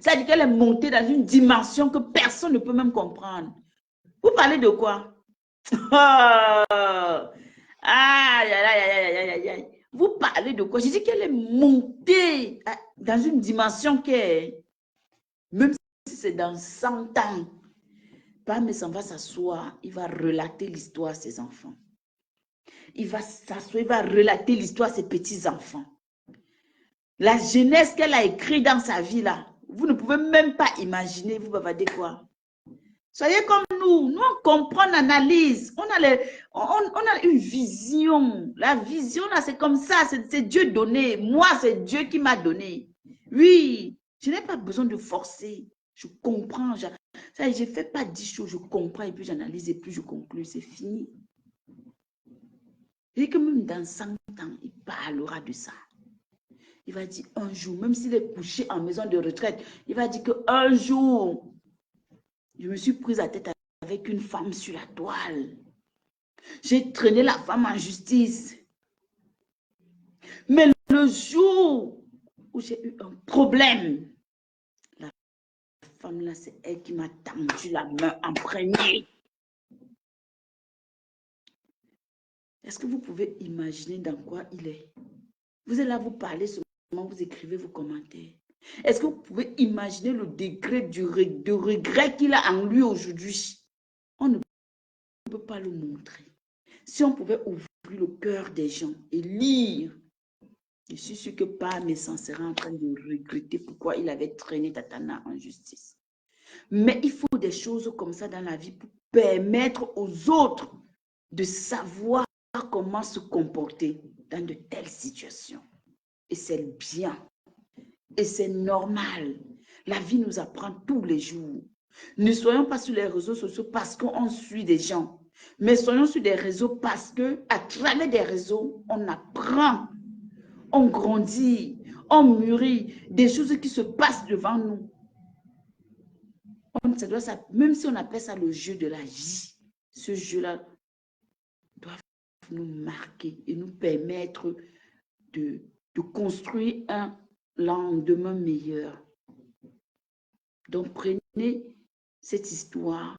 Ça veut dire qu'elle est montée dans une dimension que personne ne peut même comprendre. Vous parlez de quoi? Aïe, aïe, aïe, aïe, aïe, aïe. Vous parlez de quoi? Je dis qu'elle est montée dans une dimension qui est, même si c'est dans 100 ans, Parmesan va s'asseoir, il va relater l'histoire à ses enfants. Il va s'asseoir, il va relater l'histoire à ses petits-enfants. La jeunesse qu'elle a écrite dans sa vie là, vous ne pouvez même pas imaginer, vous bavardez quoi? Soyez comme nous, on comprend, on analyse, on a une vision. La vision, là, c'est comme ça, c'est Dieu donné. Moi, c'est Dieu qui m'a donné. Oui, je n'ai pas besoin de forcer. Je comprends. Je ne fais pas 10 choses, je comprends et puis j'analyse et puis je conclue. C'est fini. Et que même dans 100 ans, il parlera de ça. Il va dire un jour, même s'il est couché en maison de retraite, il va dire qu'un jour, je me suis prise à tête avec une femme sur la toile. J'ai traîné la femme en justice. Mais le jour où j'ai eu un problème, la femme là, c'est elle qui m'a tendu la main en premier. Est-ce que vous pouvez imaginer dans quoi il est? Vous êtes là, vous parlez seulement, vous écrivez vos commentaires. Est-ce que vous pouvez imaginer le degré de regret qu'il a en lui aujourd'hui? On ne peut pas le montrer. Si on pouvait ouvrir le cœur des gens et lire, je suis sûre que Parmesan serait en train de regretter pourquoi il avait traîné Tatana en justice. Mais il faut des choses comme ça dans la vie pour permettre aux autres de savoir comment se comporter dans de telles situations. Et c'est bien. Et c'est normal. La vie nous apprend tous les jours. Ne soyons pas sur les réseaux sociaux parce qu'on suit des gens. Mais soyons sur des réseaux parce que à travers des réseaux, on apprend, on grandit, on mûrit, des choses qui se passent devant nous. Même si on appelle ça le jeu de la vie, ce jeu-là doit nous marquer et nous permettre de construire un lendemain meilleur. Donc, prenez cette histoire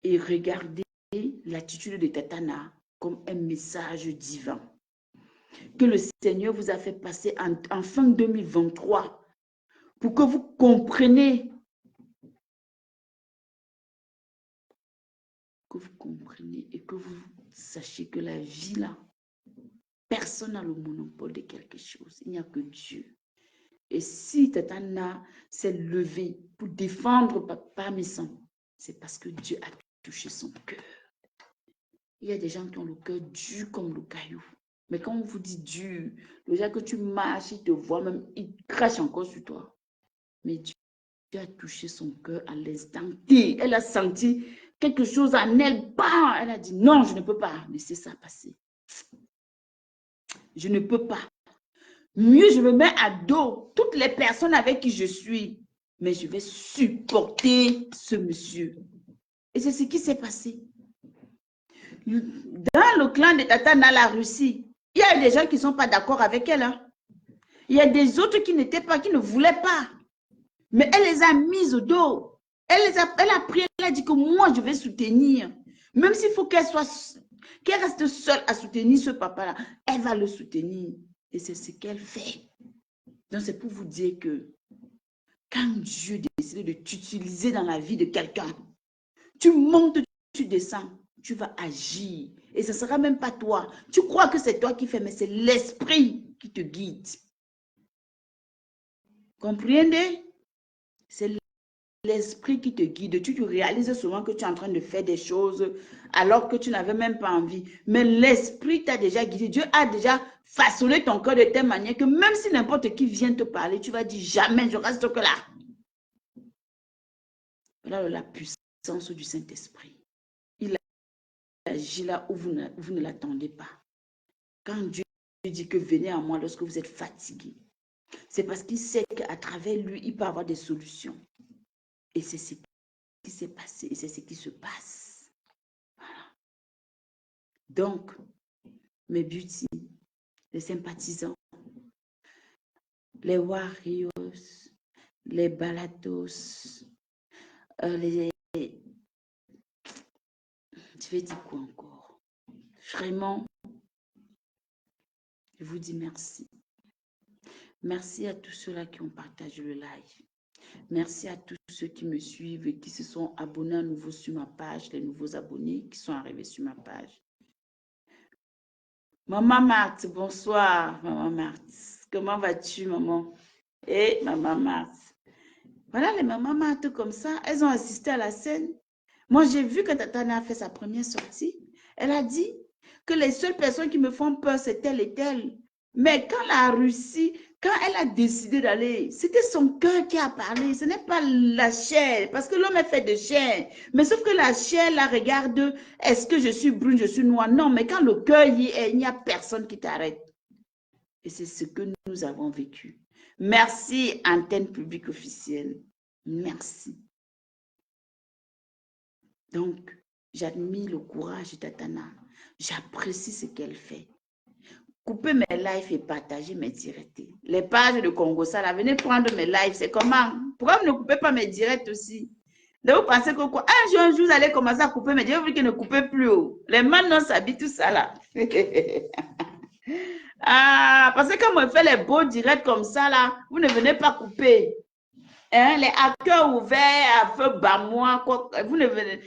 et regardez l'attitude de Tatana comme un message divin que le Seigneur vous a fait passer en fin 2023 pour que vous compreniez et que vous sachiez que la vie là, personne n'a le monopole de quelque chose. Il n'y a que Dieu. Et si Tatana s'est levé pour défendre Papa Messan, c'est parce que Dieu a touché son cœur. Il y a des gens qui ont le cœur dur comme le caillou. Mais quand on vous dit dur, le jour que tu marches, il te voit même, il crache encore sur toi. Mais Dieu a touché son cœur à l'instant T. Elle a senti quelque chose en elle. Bam! Elle a dit non, je ne peux pas laisser ça passer. Je ne peux pas. Mieux, je me mets à dos toutes les personnes avec qui je suis. Mais je vais supporter ce monsieur. Et c'est ce qui s'est passé. Dans le clan de Tatana, la Russie, il y a des gens qui ne sont pas d'accord avec elle. Hein. Il y a des autres qui n'étaient pas, qui ne voulaient pas. Mais elle les a mises au dos. Elle a prié, elle a dit que moi, je vais soutenir. Même s'il faut qu'elle reste seule à soutenir ce papa-là, elle va le soutenir. Et c'est ce qu'elle fait. Donc, c'est pour vous dire que quand Dieu décide de t'utiliser dans la vie de quelqu'un, tu montes, tu descends, tu vas agir. Et ce ne sera même pas toi. Tu crois que c'est toi qui fais, mais c'est l'esprit qui te guide. Comprenez? C'est l'esprit qui te guide. Tu te réalises souvent que tu es en train de faire des choses alors que tu n'avais même pas envie. Mais l'esprit t'a déjà guidé. Dieu a déjà façonné ton cœur de telle manière que même si n'importe qui vient te parler, tu vas dire jamais, je reste que là. Voilà la puissance du Saint-Esprit. Il agit là où vous ne l'attendez pas. Quand Dieu dit que venez à moi lorsque vous êtes fatigué, c'est parce qu'il sait qu'à travers lui, il peut avoir des solutions. Et c'est ce qui s'est passé et c'est ce qui se passe. Voilà. Donc, mes beauty, les sympathisants, les warriors, les balados, je vais dire quoi encore? Vraiment, je vous dis merci. Merci à tous ceux-là qui ont partagé le live. Merci à tous ceux qui me suivent et qui se sont abonnés à nouveau sur ma page, les nouveaux abonnés qui sont arrivés sur ma page. Maman Marthe, bonsoir, Maman Marthe. Comment vas-tu, maman? Et Maman Marthe. Voilà les Maman Marthe comme ça, elles ont assisté à la scène. Moi, j'ai vu que Tatana a fait sa première sortie. Elle a dit que les seules personnes qui me font peur, c'est telle et telle. Mais quand la Russie, quand elle a décidé d'aller, c'était son cœur qui a parlé. Ce n'est pas la chair, parce que l'homme est fait de chair. Mais sauf que la chair, la regarde, est-ce que je suis brune, je suis noire? Non, mais quand le cœur y est, il n'y a personne qui t'arrête. Et c'est ce que nous avons vécu. Merci, antenne publique officielle. Merci. Donc, j'admire le courage de Tatana. J'apprécie ce qu'elle fait. Couper mes lives et partager mes directs. Les pages de Congo, ça, là, venez prendre mes lives. C'est comment? Pourquoi vous ne coupez pas mes directs aussi? Donc, vous pensez que quoi? Un jour, vous allez commencer à couper mes directs, vous ne coupez plus. Oh. Les mains s'habillent tout ça là. Ah, parce que quand on fait les beaux directs comme ça là, vous ne venez pas couper. Hein, les hackers ouverts à feu bas moi, quoi, vous ne venez,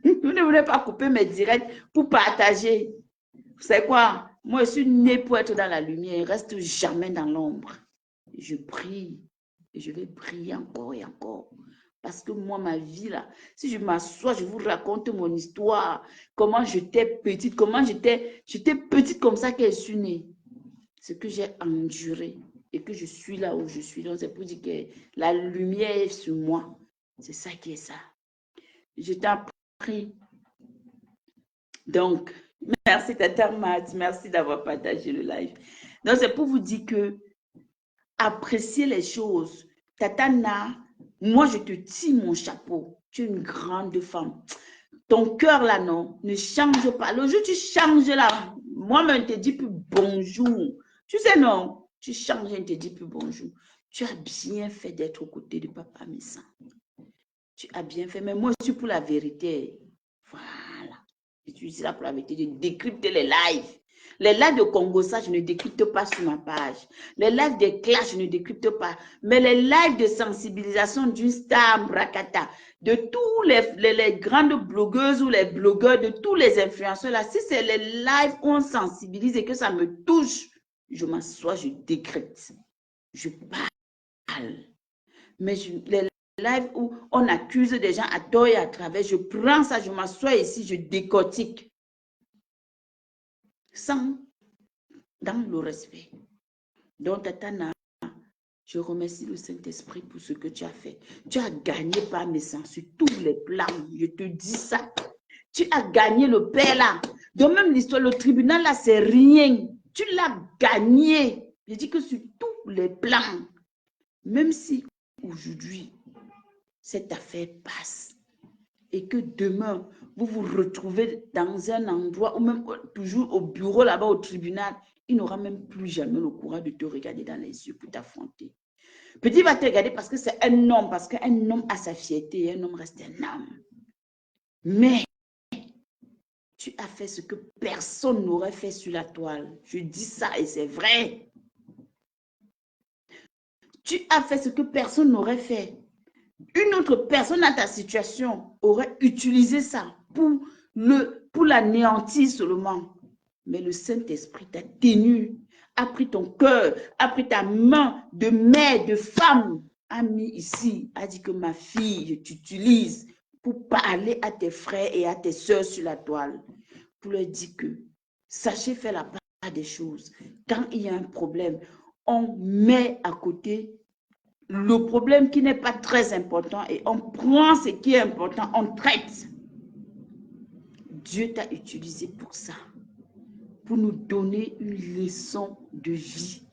vous ne venez pas couper mes directs pour partager. Vous savez quoi? Moi, je suis née pour être dans la lumière. Je ne reste jamais dans l'ombre. Je brille. Et je vais briller encore et encore. Parce que moi, ma vie, là, si je m'assois, je vous raconte mon histoire. Comment j'étais petite. Comment j'étais petite comme ça que je suis née. Ce que j'ai enduré. Et que je suis là où je suis. Donc, c'est pour dire que la lumière est sur moi. C'est ça qui est ça. Je t'en prie. Donc, Merci, Tata Matt. Merci d'avoir partagé le live. Donc, c'est pour vous dire que appréciez les choses. Tata Na, moi, je te tire mon chapeau. Tu es une grande femme. Ton cœur, là, non, ne change pas. Le jour où tu changes, là, moi-même, je ne te dis plus bonjour. Tu sais, non, tu changes, je ne te dis plus bonjour. Tu as bien fait d'être aux côtés de Papa Missa. Tu as bien fait, mais moi, je suis pour la vérité. Voilà. Je suis là pour la vérité. Je décrypte les lives. Les lives de Congo, ça, je ne décrypte pas sur ma page. Les lives de clash, je ne décrypte pas. Mais les lives de sensibilisation d'une star Brakata, de tous les grandes blogueuses ou les blogueurs, de tous les influenceurs, là, si c'est les lives où on sensibilise et que ça me touche, je m'assois, je décrypte. Je parle. Mais les lives où on accuse des gens à tort et à travers, je prends ça, je m'assois ici, je décortique. Sans, dans le respect. Donc, Tatana, je remercie le Saint-Esprit pour ce que tu as fait. Tu as gagné par naissance sur tous les plans. Je te dis ça. Tu as gagné le Père là. Donc, même l'histoire, le tribunal là, c'est rien. Tu l'as gagné. Je dis que sur tous les plans, même si aujourd'hui, cette affaire passe et que demain, vous vous retrouvez dans un endroit ou même toujours au bureau là-bas au tribunal, il n'aura même plus jamais le courage de te regarder dans les yeux pour t'affronter. Petit va te regarder parce que c'est un homme, parce qu'un homme a sa fierté et un homme reste un homme. Mais tu as fait ce que personne n'aurait fait sur la toile. Je dis ça et c'est vrai. Tu as fait ce que personne n'aurait fait. Une autre personne dans ta situation aurait utilisé ça pour l'anéantir seulement. Mais le Saint-Esprit t'a tenu, a pris ton cœur, a pris ta main de mère, de femme, a mis ici, a dit que ma fille, je t'utilise pour parler à tes frères et à tes soeurs sur la toile, pour leur dire que sachez faire la part des choses. Quand il y a un problème, on met à côté le problème qui n'est pas très important et on prend ce qui est important, on traite. Dieu t'a utilisé pour ça, pour nous donner une leçon de vie,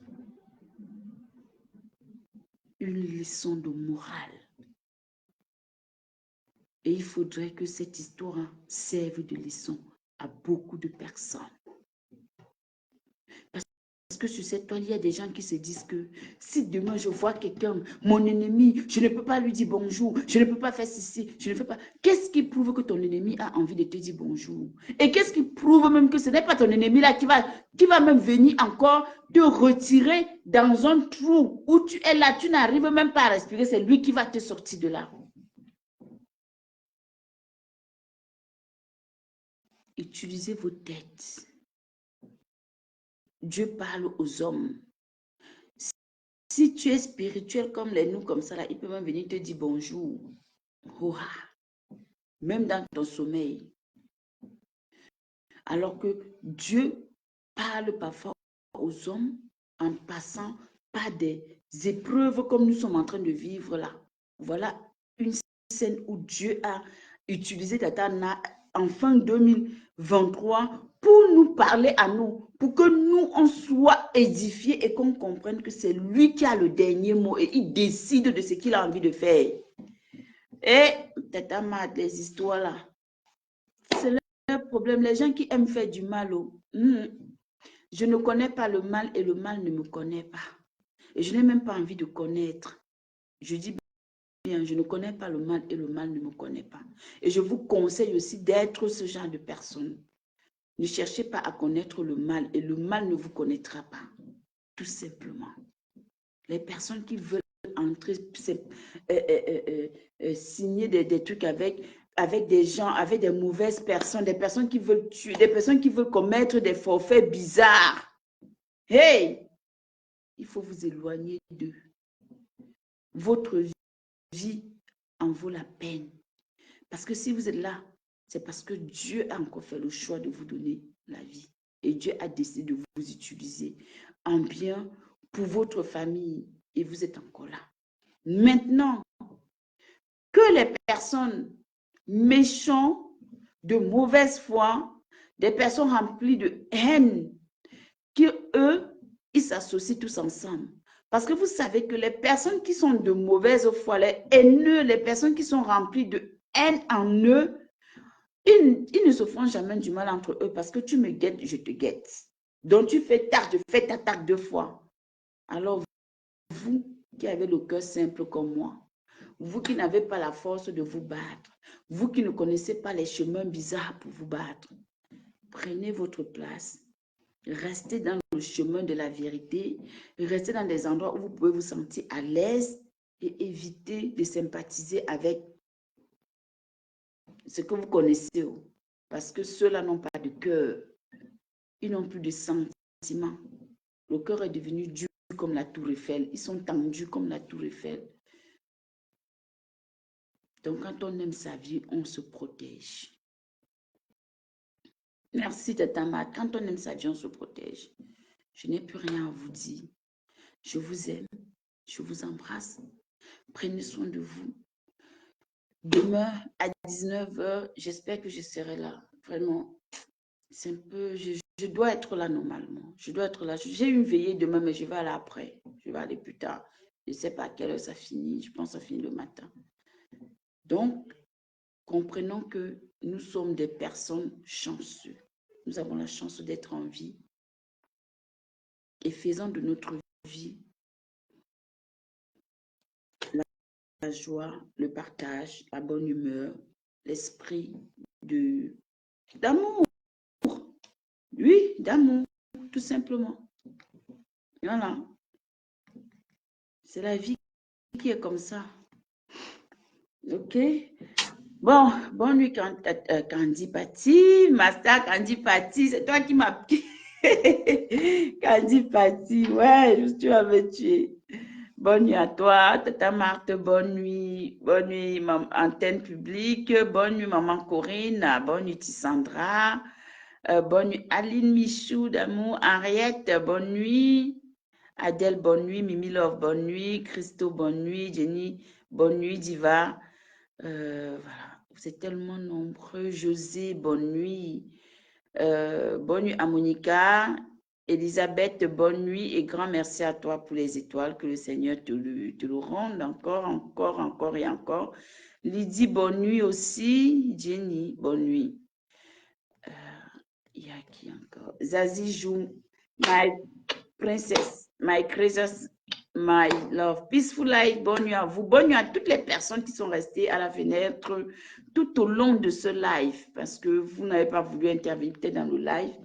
une leçon de morale. Et il faudrait que cette histoire serve de leçon à beaucoup de personnes. Parce que sur cette toile, il y a des gens qui se disent que si demain je vois quelqu'un, mon ennemi, je ne peux pas lui dire bonjour, je ne peux pas faire ceci, je ne fais pas. Qu'est-ce qui prouve que ton ennemi a envie de te dire bonjour? Et qu'est-ce qui prouve même que ce n'est pas ton ennemi là qui va même venir encore te retirer dans un trou où tu es là, tu n'arrives même pas à respirer, c'est lui qui va te sortir de là. Utilisez vos têtes. Dieu parle aux hommes. Si tu es spirituel comme les nous, comme ça, là, il peut même venir te dire bonjour. Oha. Même dans ton sommeil. Alors que Dieu parle parfois aux hommes en passant par des épreuves comme nous sommes en train de vivre là. Voilà une scène où Dieu a utilisé Tatana en fin 2023 pour nous parler à nous, pour que nous, on soit édifiés et qu'on comprenne que c'est lui qui a le dernier mot et il décide de ce qu'il a envie de faire. Et, Tata Mad, les histoires là, c'est leur problème. Les gens qui aiment faire du mal, je ne connais pas le mal et le mal ne me connaît pas. Et je n'ai même pas envie de connaître. Je dis bien, je ne connais pas le mal et le mal ne me connaît pas. Et je vous conseille aussi d'être ce genre de personne. Ne cherchez pas à connaître le mal et le mal ne vous connaîtra pas. Tout simplement. Les personnes qui veulent entrer, signer des trucs avec des gens, avec des mauvaises personnes, des personnes qui veulent tuer, des personnes qui veulent commettre des forfaits bizarres. Hey! Il faut vous éloigner d'eux. Votre vie en vaut la peine. Parce que si vous êtes là, c'est parce que Dieu a encore fait le choix de vous donner la vie. Et Dieu a décidé de vous utiliser en bien pour votre famille. Et vous êtes encore là. Maintenant, que les personnes méchantes, de mauvaise foi, des personnes remplies de haine, qui eux, ils s'associent tous ensemble. Parce que vous savez que les personnes qui sont de mauvaise foi, les haineux, les personnes qui sont remplies de haine en eux, ils ne se font jamais du mal entre eux parce que tu me guettes, je te guette. Donc tu fais tard, je fais ta tarte 2 fois. Alors vous qui avez le cœur simple comme moi, vous qui n'avez pas la force de vous battre, vous qui ne connaissez pas les chemins bizarres pour vous battre, prenez votre place. Restez dans le chemin de la vérité. Restez dans des endroits où vous pouvez vous sentir à l'aise et évitez de sympathiser avec ce que vous connaissez. Parce que ceux-là n'ont pas de cœur. Ils n'ont plus de sentiments. Le cœur est devenu dur comme la tour Eiffel. Ils sont tendus comme la tour Eiffel. Donc, quand on aime sa vie, on se protège. Merci, Tata Mat. Quand on aime sa vie, on se protège. Je n'ai plus rien à vous dire. Je vous aime. Je vous embrasse. Prenez soin de vous. Demain, à 19 h, j'espère que je serai là. Vraiment, c'est un peu... Je dois être là normalement. Je dois être là. J'ai une veillée demain, mais je vais aller après. Je vais aller plus tard. Je ne sais pas à quelle heure ça finit. Je pense que ça finit le matin. Donc, comprenons que nous sommes des personnes chanceuses. Nous avons la chance d'être en vie. Et faisons de notre vie la joie, le partage, la bonne humeur, l'esprit d'amour. Oui, d'amour, tout simplement. Voilà. C'est la vie qui est comme ça. Ok? Bon, bonne nuit, Candy Patti. Master Candy Patti, c'est toi qui m'as... Candy Patti, ouais, tu m'avais tué. Bonne nuit à toi, Tata Marthe, bonne nuit. Bonne nuit, Antenne Publique. Bonne nuit, Maman Corinne. Bonne nuit, Tissandra. Bonne nuit, Aline Michou d'amour. Henriette, bonne nuit. Adèle, bonne nuit. Mimi Love, bonne nuit. Christo, bonne nuit. Jenny, bonne nuit. Diva. Voilà, vous êtes tellement nombreux. José, bonne nuit. Bonne nuit à Monica. Elisabeth, bonne nuit et grand merci à toi pour les étoiles. Que le Seigneur te le rende encore et encore. Lydie, bonne nuit aussi. Jenny, bonne nuit. Il y a qui encore? Zazie Jou, my princess, my precious, my love. Peaceful life, bonne nuit à vous. Bonne nuit à toutes les personnes qui sont restées à la fenêtre tout au long de ce live parce que vous n'avez pas voulu intervenir peut-être dans le live.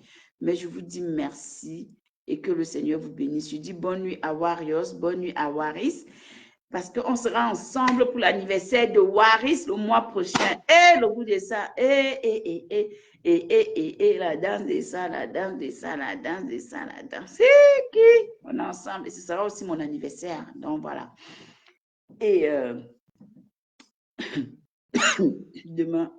Mais je vous dis merci et que le Seigneur vous bénisse. Je dis bonne nuit à Warriors, bonne nuit à Waris, parce qu'on sera ensemble pour l'anniversaire de Waris le mois prochain. Et le goût de ça, et la danse de ça, la danse de ça, la danse de ça, la danse. Qui? On est ensemble et ce sera aussi mon anniversaire. Donc voilà. Et demain,